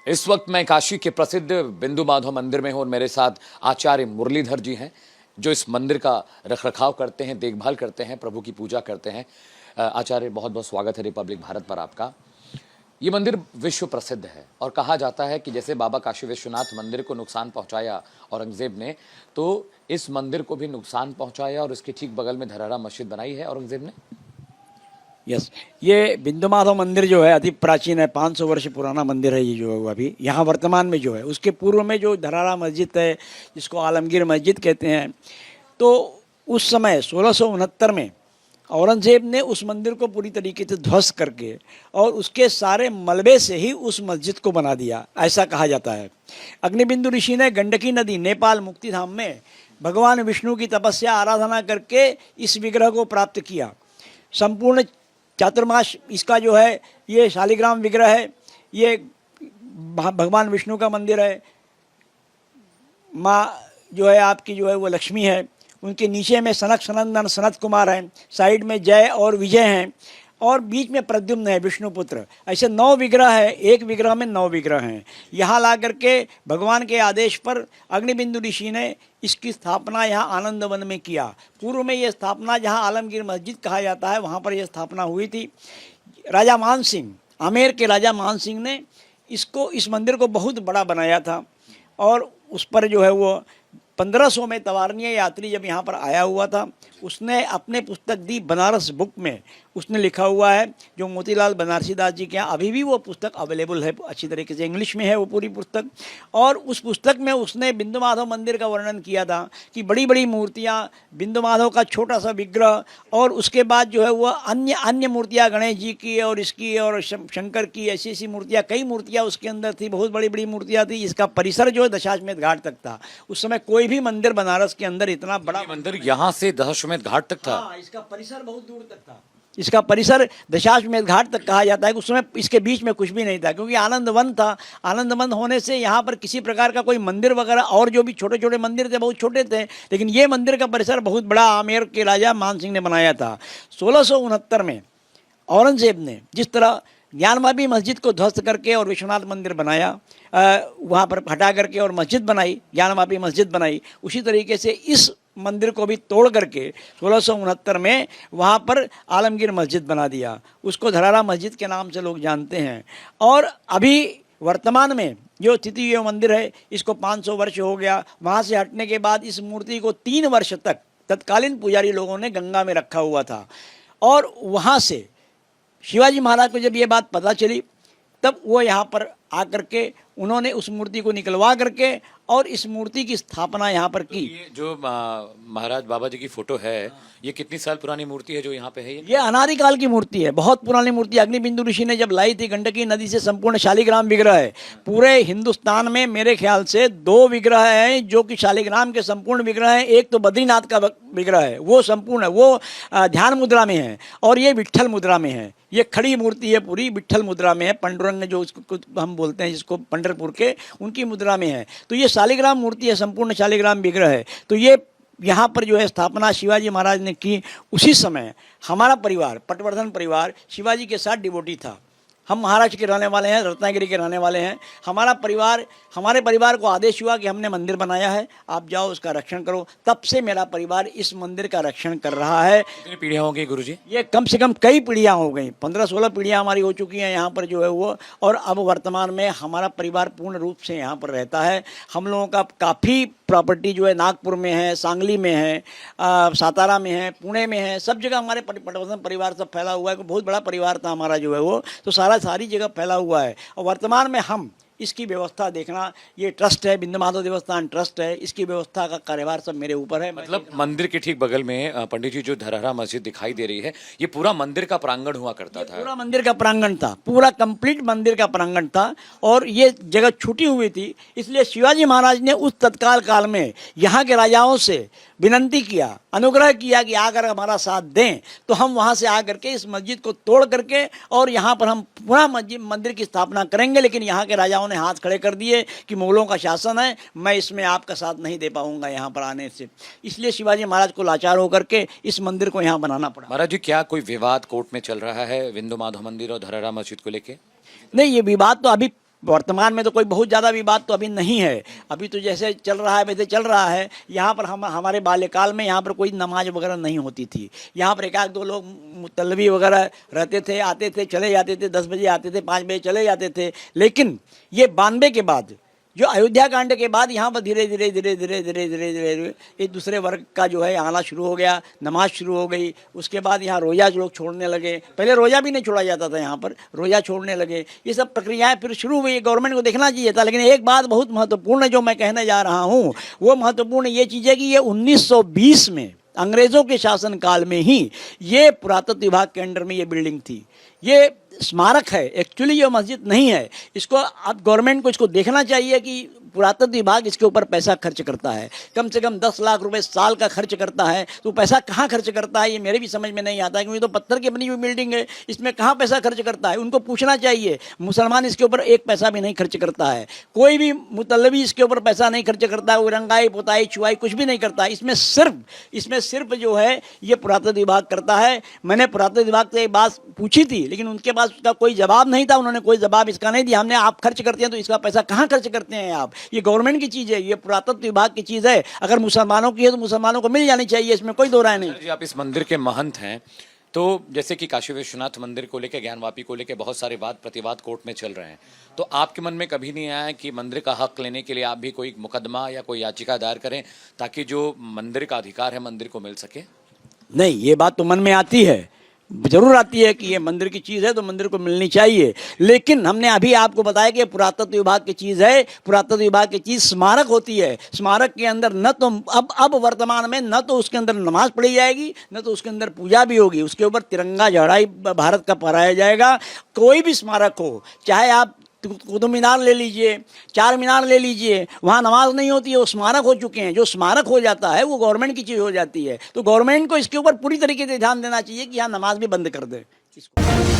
इस वक्त मैं काशी के प्रसिद्ध बिंदु माधव मंदिर में हूं और मेरे साथ आचार्य मुरलीधर जी हैं जो इस मंदिर का रखरखाव करते हैं, देखभाल करते हैं, प्रभु की पूजा करते हैं। आचार्य, बहुत बहुत स्वागत है रिपब्लिक भारत पर आपका। ये मंदिर विश्व प्रसिद्ध है और कहा जाता है कि जैसे बाबा काशी विश्वनाथ मंदिर को नुकसान पहुंचाया औरंगजेब ने, तो इस मंदिर को भी नुकसान पहुंचाया और इसके ठीक बगल में धरहरा मस्जिद बनाई है औरंगजेब ने। यस, ये बिंदु माधव मंदिर जो है अति प्राचीन है, 500 वर्ष पुराना मंदिर है। ये जो है वो अभी यहाँ वर्तमान में जो है, उसके पूर्व में जो धरहरा मस्जिद है जिसको आलमगीर मस्जिद कहते हैं, तो उस समय 1669 में औरंगजेब ने उस मंदिर को पूरी तरीके से ध्वस्त करके और उसके सारे मलबे से ही उस मस्जिद को बना दिया, ऐसा कहा जाता है। अग्निबिंदु ऋषि ने गंडकी नदी नेपाल मुक्तिधाम में भगवान विष्णु की तपस्या आराधना करके इस विग्रह को प्राप्त किया। संपूर्ण चातुर्मास इसका जो है ये शालिग्राम विग्रह है। ये भगवान विष्णु का मंदिर है। माँ जो है आपकी जो है वो लक्ष्मी है। उनके नीचे में सनक सनंदन सनत कुमार हैं, साइड में जय और विजय हैं और बीच में प्रद्युम्न है विष्णुपुत्र। ऐसे 9 विग्रह है, एक विग्रह में 9 विग्रह हैं। यहाँ ला करके भगवान के आदेश पर अग्निबिंदु ऋषि ने इसकी स्थापना यहाँ आनंद वन में किया। पूर्व में ये स्थापना जहाँ आलमगीर मस्जिद कहा जाता है वहाँ पर यह स्थापना हुई थी। राजा मान सिंह, आमेर के राजा मान सिंह ने इस मंदिर को बहुत बड़ा बनाया था और उस पर जो है वो 1500 में तवारणीय यात्री जब यहाँ पर आया हुआ था, उसने अपने पुस्तक दी बनारस बुक में उसने लिखा हुआ है, जो मोतीलाल बनारसी दास जी के यहाँ अभी भी वो पुस्तक अवेलेबल है, अच्छी तरीके से इंग्लिश में है वो पूरी पुस्तक। और उस पुस्तक में उसने बिंदु माधव मंदिर का वर्णन किया था कि बड़ी बड़ी मूर्तियाँ, बिंदु माधव का छोटा सा विग्रह और उसके बाद जो है वो अन्य मूर्तियाँ गणेश जी की और इसकी और शंकर की, ऐसी ऐसी मूर्तियाँ, कई मूर्तियाँ उसके अंदर थी, बहुत बड़ी बड़ी मूर्तियाँ थी। इसका परिसर जो है दशाश्वमेध घाट तक था। उस समय कोई भी मंदिर बनारस के अंदर इतना बड़ा मंदिर यहाँ से दशाश्वमेध घाट तक था। हाँ, इसका परिसर बहुत दूर तक था। इसका परिसर दशाश्वमेध घाट तक कहा जाता है कि उस समय इसके बीच में कुछ भी नहीं था, क्योंकि आनंद वन था। आनंद वन होने से यहाँ पर किसी प्रकार का कोई मंदिर वगैरह, और जो भी छोटे छोटे मंदिर थे बहुत छोटे थे, लेकिन ये मंदिर का परिसर बहुत बड़ा आमेर के राजा मान सिंह ने बनाया था। 1669 में औरंगजेब ने जिस तरह ज्ञानवापी मस्जिद को ध्वस्त करके और विश्वनाथ मंदिर बनाया, वहाँ पर हटा करके और मस्जिद बनाई, ज्ञानवापी मस्जिद बनाई, उसी तरीके से इस मंदिर को भी तोड़ करके 1669 में वहाँ पर आलमगीर मस्जिद बना दिया। उसको धरहरा मस्जिद के नाम से लोग जानते हैं। और अभी वर्तमान में जो स्थिति ये मंदिर है, इसको 500 वर्ष हो गया। वहाँ से हटने के बाद इस मूर्ति को 3 वर्ष तक तत्कालीन पुजारी लोगों ने गंगा में रखा हुआ था। और वहाँ से शिवाजी महाराज को जब ये बात पता चली, तब वो यहाँ पर आकर के उन्होंने उस मूर्ति को निकलवा करके और इस मूर्ति की स्थापना यहाँ पर की। ये जो महाराज बाबा जी की फोटो है, ये कितनी साल पुरानी मूर्ति है जो यहाँ पे है? ये अनादि काल की मूर्ति है, बहुत पुरानी मूर्ति। अग्निबिंदु ऋषि ने जब लाई थी गंडकी नदी से, संपूर्ण शालिग्राम विग्रह है। पूरे हिंदुस्तान में मेरे ख्याल से 2 विग्रह हैं जो कि शालिग्राम के संपूर्ण विग्रह हैं। एक तो बद्रीनाथ का विग्रह है, वो संपूर्ण है, वो ध्यान मुद्रा में है, और ये विट्ठल मुद्रा में है। ये खड़ी मूर्ति है, पूरी विट्ठल मुद्रा में है। पांडुरंग जो उसको हम बोलते हैं, जिसको पंढरपुर के, उनकी मुद्रा में है। तो ये शालिग्राम मूर्ति है, संपूर्ण शालिग्राम विग्रह है। तो ये यहाँ पर जो है स्थापना शिवाजी महाराज ने की। उसी समय हमारा परिवार, पटवर्धन परिवार, शिवाजी के साथ डिवोटी था। हम महाराष्ट्र के रहने वाले हैं, रत्नागिरी के रहने वाले हैं। हमारे परिवार को आदेश हुआ कि हमने मंदिर बनाया है, आप जाओ उसका रक्षण करो। तब से मेरा परिवार इस मंदिर का रक्षण कर रहा है। कितनी पीढ़ियाँ हो गई गुरुजी? ये कम से कम कई पीढ़ियाँ हो गई, 15-16 पीढ़ियाँ हमारी हो चुकी हैं यहाँ पर जो है वो। और अब वर्तमान में हमारा परिवार पूर्ण रूप से यहाँ पर रहता है। हम लोगों का काफ़ी प्रॉपर्टी जो है नागपुर में है, सांगली में है, सातारा में है, पुणे में है, सब जगह हमारे पटवर्धन परिवार सब फैला हुआ है। बहुत बड़ा परिवार था हमारा जो है वो, तो सारी जगह फैला हुआ है। और वर्तमान में हम इसकी व्यवस्था देखना, ये ट्रस्ट है, बिंदु माधव देवस्थान ट्रस्ट है, इसकी व्यवस्था का कार्यभार सब मेरे ऊपर है। मतलब मंदिर के ठीक बगल में पंडित जी जो धरहरा मस्जिद दिखाई दे रही है, ये पूरा मंदिर का प्रांगण हुआ करता था? पूरा मंदिर का प्रांगण था, पूरा कंप्लीट मंदिर का प्रांगण था। और ये जगह छूटी हुई थी, इसलिए शिवाजी महाराज ने उस तत्काल काल में यहाँ के राजाओं से विनंती किया, अनुग्रह किया कि अगर हमारा साथ दें तो हम वहाँ से आकर के इस मस्जिद को तोड़ करके और यहाँ पर हम पुनः मंदिर की स्थापना करेंगे। लेकिन यहाँ के राजाओं ने हाथ खड़े कर दिए कि मुगलों का शासन है, मैं इसमें आपका साथ नहीं दे पाऊंगा यहाँ पर आने से। इसलिए शिवाजी महाराज को लाचार होकर के इस मंदिर को यहाँ बनाना पड़ा। महाराज जी, क्या कोई विवाद कोर्ट में चल रहा है बिंदु माधव मंदिर और धरहरा मस्जिद को लेके? नहीं, ये विवाद तो अभी वर्तमान में तो कोई बहुत ज़्यादा विवाद तो अभी नहीं है, अभी तो जैसे चल रहा है वैसे चल रहा है। यहाँ पर हमारे बाल्यकाल में यहाँ पर कोई नमाज वगैरह नहीं होती थी। यहाँ पर एक आध दो लोग मुतल्लबी वगैरह रहते थे, आते थे, चले जाते थे, 10 बजे आते थे, 5 बजे चले जाते थे। लेकिन ये 92 के बाद, जो अयोध्या कांड के बाद यहाँ पर धीरे धीरे धीरे धीरे धीरे धीरे धीरे एक दूसरे वर्ग का जो है आना शुरू हो गया, नमाज शुरू हो गई। उसके बाद यहाँ रोज़ा लोग छोड़ने लगे, पहले रोज़ा भी नहीं छोड़ा जाता था, यहाँ पर रोज़ा छोड़ने लगे। ये सब प्रक्रियाएं फिर शुरू हुई। गवर्नमेंट को देखना चाहिए था। लेकिन एक बात बहुत महत्वपूर्ण जो मैं कहने जा रहा हूँ, वो महत्वपूर्ण ये चीज़ है कि ये 1920 में अंग्रेज़ों के शासनकाल में ही ये पुरातत्व विभाग के अंडर में ये बिल्डिंग थी। ये स्मारक है, एक्चुअली ये मस्जिद नहीं है। इसको अब गवर्नमेंट को इसको देखना चाहिए कि पुरातत्व विभाग इसके ऊपर पैसा खर्च करता है, कम से कम 10 लाख रुपए साल का खर्च करता है। तो पैसा कहाँ खर्च करता है ये मेरे भी समझ में नहीं आता, क्योंकि तो पत्थर की बनी हुई बिल्डिंग है, इसमें कहाँ पैसा खर्च करता है। उनको पूछना चाहिए। मुसलमान इसके ऊपर एक पैसा भी नहीं खर्च करता है, कोई भी मुतल्लबी इसके ऊपर पैसा नहीं खर्च करता है, वो रंगाई पुताई छुआई कुछ भी नहीं करता है। इसमें सिर्फ जो है ये पुरातत्व विभाग करता है। मैंने पुरातत्व विभाग से एक बात पूछी थी, लेकिन उनके पास उसका कोई जवाब नहीं था। उन्होंने कोई जवाब इसका नहीं दिया। हमने आप खर्च करते हैं तो इसका पैसा कहाँ खर्च करते हैं आप? ये गवर्नमेंट की चीज़ है, ये पुरातत्व विभाग की चीज़ है। अगर मुसलमानों की है तो मुसलमानों को मिल जानी चाहिए, इसमें कोई दो राय नहीं। जी, आप इस मंदिर के महंत हैं, तो जैसे कि काशी विश्वनाथ मंदिर को लेकर, ज्ञानवापी को लेकर बहुत सारे वाद प्रतिवाद कोर्ट में चल रहे हैं, तो आपके मन में कभी नहीं आया कि मंदिर का हक लेने के लिए आप भी कोई मुकदमा या कोई याचिका दायर करें ताकि जो मंदिर का अधिकार है मंदिर को मिल सके? नहीं, ये बात तो मन में आती है, जरूर आती है कि ये मंदिर की चीज़ है तो मंदिर को मिलनी चाहिए। लेकिन हमने अभी आपको बताया कि पुरातत्व विभाग की चीज़ है। पुरातत्व विभाग की चीज़ स्मारक होती है। स्मारक के अंदर न तो अब वर्तमान में न तो उसके अंदर नमाज पढ़ी जाएगी, न तो उसके अंदर पूजा भी होगी। उसके ऊपर तिरंगा झंडा भारत का फहराया जाएगा। कोई भी स्मारक हो, चाहे आप कुतुब मीनार ले लीजिए, चार मीनार ले लीजिए, वहाँ नमाज नहीं होती है, वो स्मारक हो चुके हैं। जो स्मारक हो जाता है वो गवर्नमेंट की चीज़ हो जाती है। तो गवर्नमेंट को इसके ऊपर पूरी तरीके से ध्यान देना चाहिए कि यहाँ नमाज भी बंद कर दे इसको।